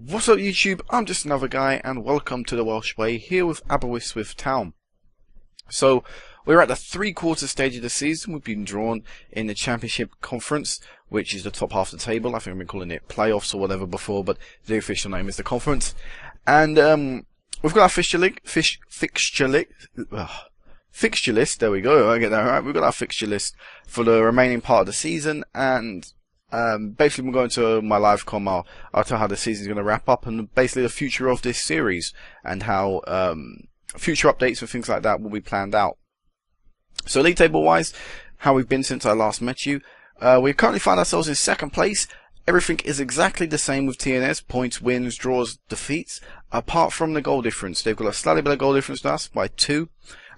What's up YouTube, I'm just another guy and welcome to the Welsh Way here with Aberystwyth Town. So we're at the three-quarter stage of the season. We've been drawn in the Championship Conference, which is the top half of the table. I think I've been calling it playoffs or whatever before, but the official name is the conference. And we've got our fixture list, there we go, I get that right. We've got our fixture list for the remaining part of the season, and basically we're going to my live com. I'll tell how the season's going to wrap up and basically the future of this series and how future updates and things like that will be planned out. So league table wise, how we've been since I last met you. We currently find ourselves in second place. Everything is exactly the same with TNS, points, wins, draws, defeats, apart from the goal difference. They've got a slightly better goal difference than us by 2.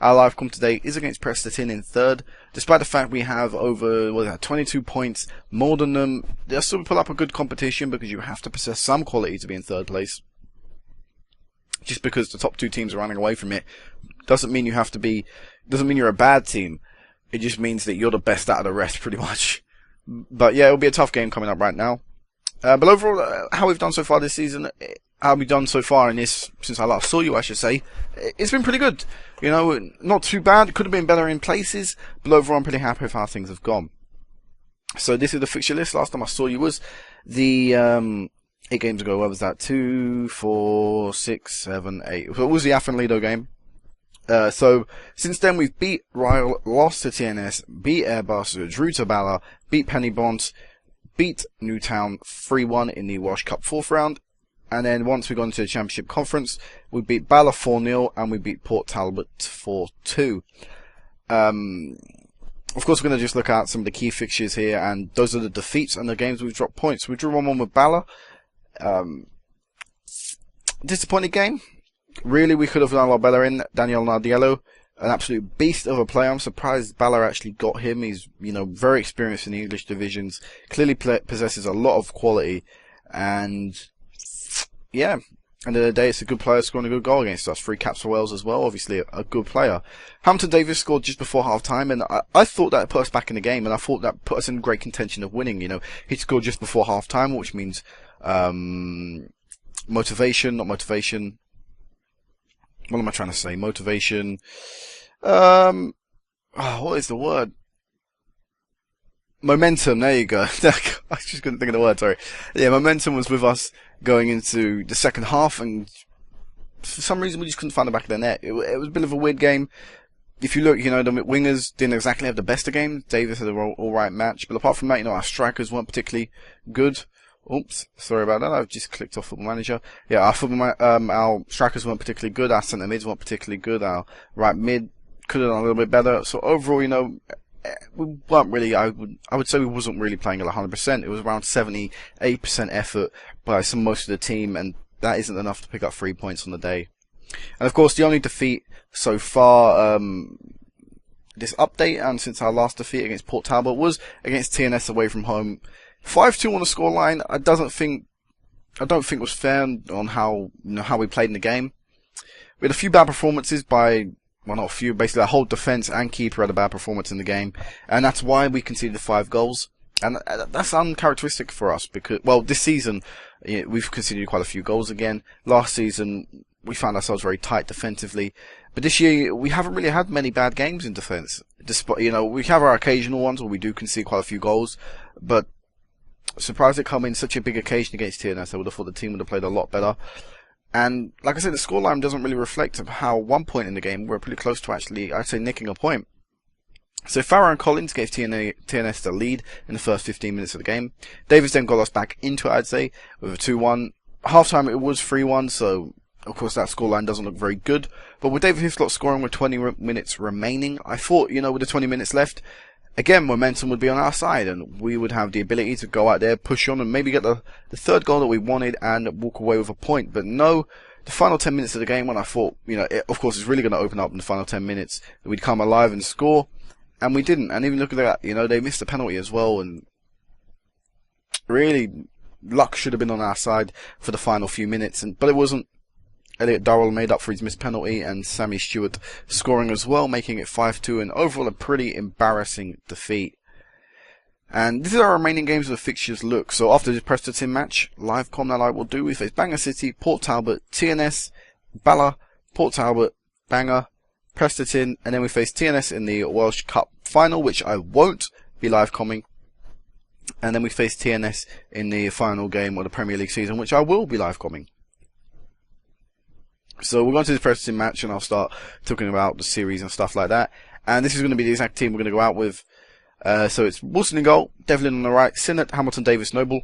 Our live com today is against Preston in third, despite the fact we have over 22 points more than them. They'll still put up a good competition because you have to possess some quality to be in third place. Just because the top 2 teams are running away from it doesn't mean you have to be. Doesn't mean you're a bad team. It just means that you're the best out of the rest, pretty much. But yeah, it'll be a tough game coming up right now. But overall, how we've done so far this season, how we've done so far in this, since I last saw you, I should say, it's been pretty good. You know, not too bad. It could have been better in places, but overall I'm pretty happy with how things have gone. So this is the fixture list. Last time I saw you was the 8 games ago. What was that? 2, 4, 6, 7, 8. So it was the Athen Lido game. So since then we've beat Ryle, lost to TNS, beat Airbus, drew to Bala, beat Pennybont, beat Newtown 3-1 in the Welsh Cup 4th round, and then once we got into the Championship Conference, we beat Bala 4-0 and we beat Port Talbot 4-2. Of course, we're going to just look at some of the key fixtures here, and those are the defeats and the games we've dropped points. We drew 1-1 with Bala. Disappointing game. Really, we could have done a lot better in. Daniel Nardiello, an absolute beast of a player. I'm surprised Bala actually got him. He's, you know, very experienced in the English divisions. Clearly possesses a lot of quality. And, yeah, end of the day, it's a good player scoring a good goal against us. 3 caps for Wales as well. Obviously, a good player. Hampton Davis scored just before half-time, and I thought that put us back in the game, and I thought that put us in great contention of winning. You know, he scored just before half-time, which means motivation, not motivation. What am I trying to say? Motivation. What is the word? Momentum. There you go. I just couldn't think of the word. Sorry. Yeah, momentum was with us going into the second half, and for some reason we just couldn't find the back of the net. It was a bit of a weird game. If you look, you know, the wingers didn't exactly have the best of games. Davis had an all-right match, but apart from that, you know, our strikers weren't particularly good. Oops, sorry about that. I've just clicked off Football Manager. Yeah, our strikers weren't particularly good. Our centre mids weren't particularly good. Our right mid could have done a little bit better. So overall, you know, we weren't really. I would say we wasn't really playing at 100%. It was around 78% effort by most of the team, and that isn't enough to pick up 3 points on the day. And of course, the only defeat so far this update, and since our last defeat against Port Talbot, was against TNS away from home. 5-2 on the scoreline. I don't think was fair on how we played in the game. We had a few bad performances by, well, not a few, basically our whole defence and keeper had a bad performance in the game, and that's why we conceded 5 goals. And that's uncharacteristic for us because, well, this season we've conceded quite a few goals again. Last season we found ourselves very tight defensively, but this year we haven't really had many bad games in defence. Despite, you know, we have our occasional ones where we do concede quite a few goals, but surprised it come in such a big occasion against TNS. I would have thought the team would have played a lot better. And like I said, the scoreline doesn't really reflect how 1 point in the game we're pretty close to actually, I'd say, nicking a point. So Farah and Collins gave TNS the lead in the first 15 minutes of the game. Davis then got us back into it, I'd say, with a 2-1. Half-time it was 3-1, so of course that scoreline doesn't look very good. But with David Hislop scoring with 20 minutes remaining, I thought, you know, with the 20 minutes left, again, momentum would be on our side, and we would have the ability to go out there, push on, and maybe get the third goal that we wanted and walk away with a point. But no, the final 10 minutes of the game, when I thought, you know, of course it's really going to open up in the final 10 minutes, that we'd come alive and score, and we didn't. And even look at that, you know, they missed a penalty as well, and really, luck should have been on our side for the final few minutes, but it wasn't. Elliot Durrell made up for his missed penalty, and Sammy Stewart scoring as well, making it 5-2, and overall a pretty embarrassing defeat. And this is our remaining games of the fixtures look. So after this Preston team match, live com that I will do, we face Bangor City, Port Talbot, TNS, Bala, Port Talbot, Bangor, Preston, and then we face TNS in the Welsh Cup final, which I won't be live comming. And then we face TNS in the final game of the Premier League season, which I will be live comming. So we're going to this Preston match, and I'll start talking about the series and stuff like that. And this is going to be the exact team we're going to go out with. So it's Wilson in goal, Devlin on the right, Sinnott, Hamilton, Davis, Noble,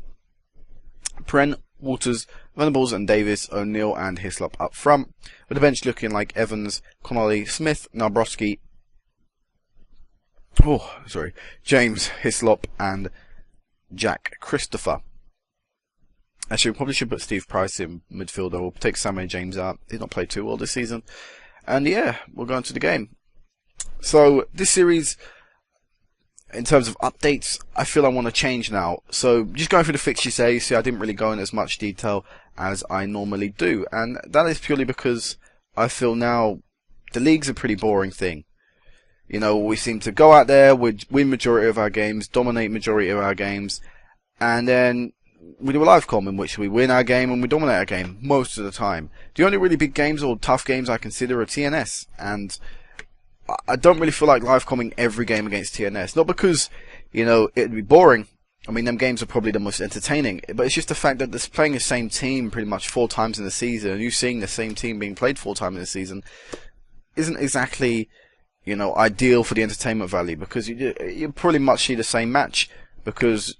Pren, Waters, Venables and Davis, O'Neill and Hislop up front, with the bench looking like Evans, Connolly, Smith, Nabrowski, James, Hislop and Jack Christopher. Actually, we probably should put Steve Price in midfielder. We'll take Samuel James out. He's not played too well this season. And yeah, we'll go into the game. So this series, in terms of updates, I feel I want to change now. So just going through the fixtures today, you see I didn't really go in as much detail as I normally do. And that is purely because I feel now the league's a pretty boring thing. You know, we seem to go out there, we win majority of our games, dominate majority of our games, and then we do a live com in which we win our game and we dominate our game most of the time. The only really big games or tough games I consider are TNS, and I don't really feel like live comming every game against TNS. Not because, you know, it'd be boring. I mean, them games are probably the most entertaining. But it's just the fact that they're playing the same team pretty much 4 times in the season, and you seeing the same team being played 4 times in the season isn't exactly, you know, ideal for the entertainment value, because you pretty much see the same match, because,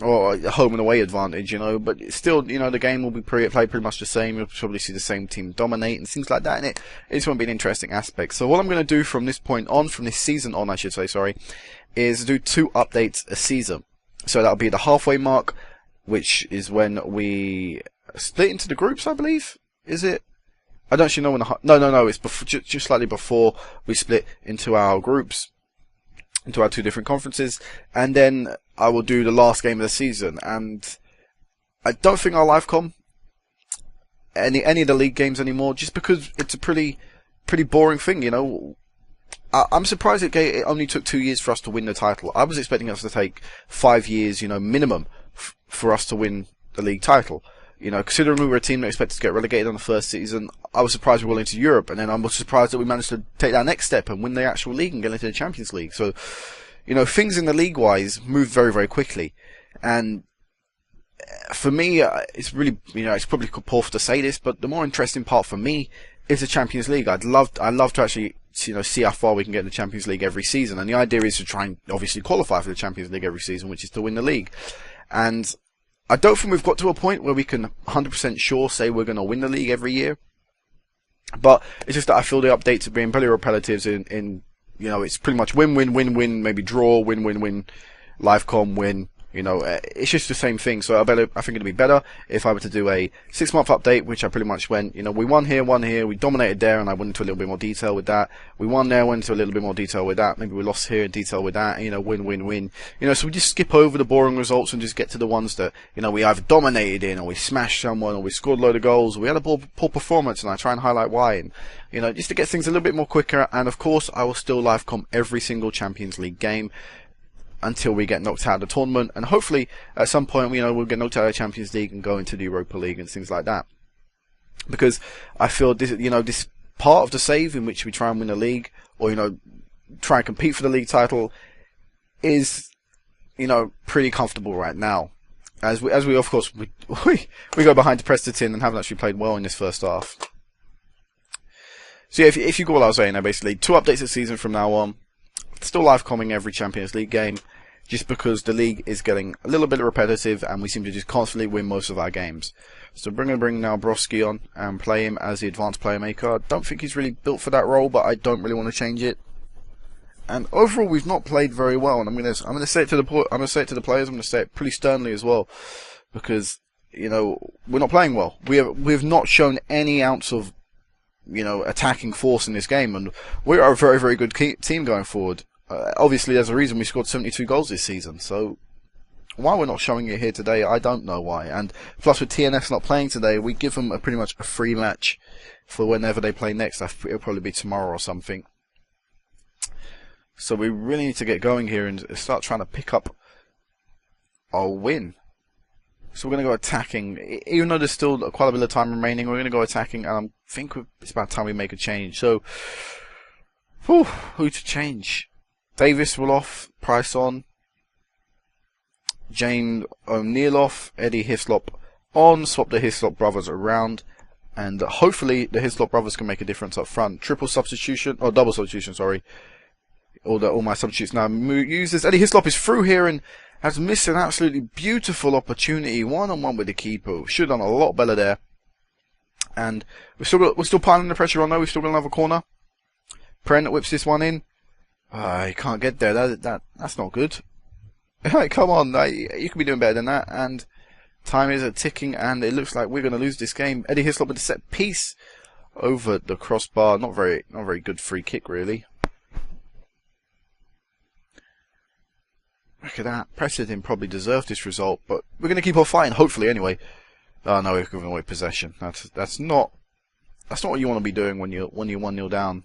or a home and away advantage, you know, but still, you know, the game will be played pretty much the same. You'll probably see the same team dominate and things like that, and it just won't be an interesting aspect. So what I'm going to do from this point on, from this season on, I should say, sorry, is do 2 updates a season. So that'll be the halfway mark, which is when we split into the groups, I believe. Is it? I don't actually know when no, it's before, just slightly before we split into our groups, into our 2 different conferences, and then I will do the last game of the season. And I don't think I'll live com any of the league games anymore, just because it's a pretty boring thing, you know. I'm surprised it only took 2 years for us to win the title. I was expecting us to take 5 years, you know, minimum for us to win the league title. You know, considering we were a team that expected to get relegated on the first season, I was surprised we were into Europe, and then I was surprised that we managed to take that next step and win the actual league and get into the Champions League. So, you know, things in the league-wise moved very, very quickly. And for me, it's really, you know, it's probably poor to say this, but the more interesting part for me is the Champions League. I'd love to actually, you know, see how far we can get in the Champions League every season. And the idea is to try and obviously qualify for the Champions League every season, which is to win the league. And I don't think we've got to a point where we can 100% sure say we're going to win the league every year. But it's just that I feel the updates are being very repetitive in, you know, it's pretty much win, win, win, win, maybe draw, win, win, win, live com, win. You know, it's just the same thing. So I think it'd be better if I were to do a 6-month update, which I pretty much went, you know, we won here, we dominated there, and I went into a little bit more detail with that. We won there, went into a little bit more detail with that. Maybe we lost here in detail with that. And, you know, win, win, win. You know, so we just skip over the boring results and just get to the ones that, you know, we either dominated in, or we smashed someone, or we scored a load of goals, or we had a poor performance, and I try and highlight why. And, you know, just to get things a little bit more quicker. And of course, I will still live com every single Champions League game until we get knocked out of the tournament, and hopefully at some point, you know, we'll get knocked out of the Champions League and go into the Europa League and things like that. Because I feel this, you know, this part of the save in which we try and win the league, or, you know, try and compete for the league title, is, you know, pretty comfortable right now. As we of course we go behind to Preston and haven't actually played well in this first half. So yeah, if you go what I was saying, basically 2 updates a season from now on. Still live comming every Champions League game, just because the league is getting a little bit repetitive and we seem to just constantly win most of our games. So we're going to bring now Broski on and play him as the advanced player maker. I don't think he's really built for that role, but I don't really want to change it. And overall, we've not played very well, and I'm going to say it to the players. I'm going to say it pretty sternly as well, because, you know, we're not playing well. We've not shown any ounce of, you know, attacking force in this game, and we are a very, very good team going forward. Obviously, there's a reason we scored 72 goals this season, so why we're not showing it here today, I don't know why. And plus, with TNS not playing today, we give them pretty much a free match for whenever they play next. It'll probably be tomorrow or something. So we really need to get going here and start trying to pick up our win. So we're going to go attacking. Even though there's still quite a bit of time remaining, we're going to go attacking, and I think it's about time we make a change. So, who to change? Davis will off, Price on, Jane O'Neill off, Eddie Hislop on, swap the Hislop brothers around, and hopefully the Hislop brothers can make a difference up front. Triple substitution, or double substitution, sorry. All my substitutes now uses. Eddie Hislop is through here and has missed an absolutely beautiful opportunity, one-on-one with the keeper. Should have done a lot better there. And we're still piling the pressure on though. We've still got another corner. Pren whips this one in. He can't get there. That's not good. Come on, you can be doing better than that. And time is ticking, and it looks like we're going to lose this game. Eddie Hislop with a set piece over the crossbar. Not very good free kick really. Look at that. Preston probably deserved this result, but we're going to keep on fighting, hopefully, anyway. Oh no, we're giving away possession. That's not what you want to be doing when you're 1-0 down.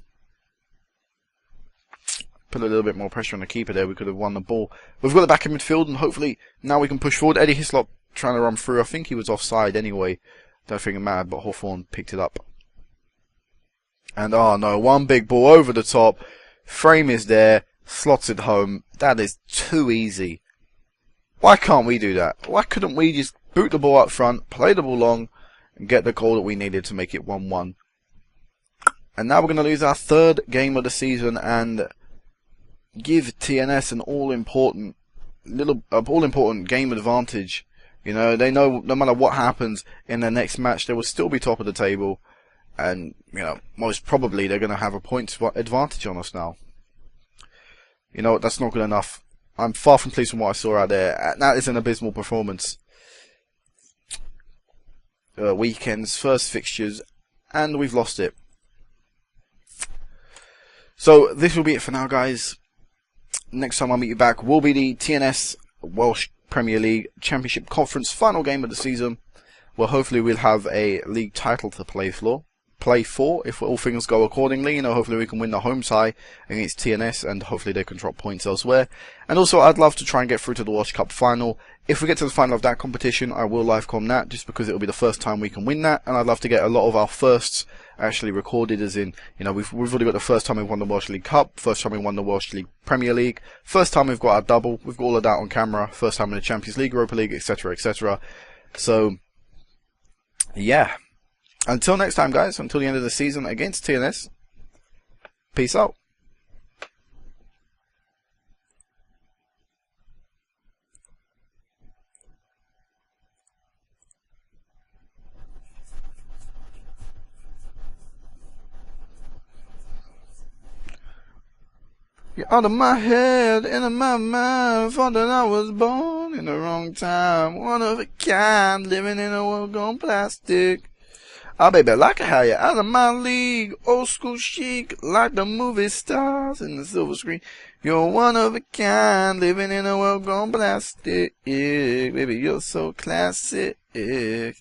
Put a little bit more pressure on the keeper there. We could have won the ball. We've got the back in midfield, and hopefully now we can push forward. Eddie Hislop trying to run through. I think he was offside anyway. Don't think it mattered, but Hawthorne picked it up. And oh no, one big ball over the top. Frame is there. Slots it home. That is too easy. Why can't we do that? Why couldn't we just boot the ball up front, play the ball long, and get the goal that we needed to make it 1-1? And now we're going to lose our third game of the season and give TNS an all-important game advantage. You know, they know no matter what happens in the next match, they will still be top of the table, and you know, most probably they're going to have a point advantage on us now. You know, that's not good enough. I'm far from pleased with what I saw out there. That is an abysmal performance. Weekend's first fixtures, and we've lost it. So this will be it for now, guys. Next time I'll meet you back will be the TNS Welsh Premier League Championship Conference final game of the season, where hopefully we'll have a league title to play for if all things go accordingly. You know, hopefully we can win the home tie against TNS, and hopefully they can drop points elsewhere. And also, I'd love to try and get through to the Welsh Cup final. If we get to the final of that competition, I will livecom that, just because it'll be the first time we can win that, and I'd love to get a lot of our firsts actually recorded, as in, you know, we've already got the first time we've won the Welsh League Cup, first time we won the Welsh League Premier League, first time we've got our double, we've got all of that on camera, first time in the Champions League, Europa League, etc, etc. So, yeah. Until next time, guys, until the end of the season against TNS, peace out. You're out of my head, and in my mind, thought that I was born in the wrong time, one of a kind, living in a world gone plastic. Oh baby, like how you're out of my league, old school chic, like the movie stars in the silver screen. You're one of a kind, living in a world gone plastic. Baby, you're so classic. Yeah.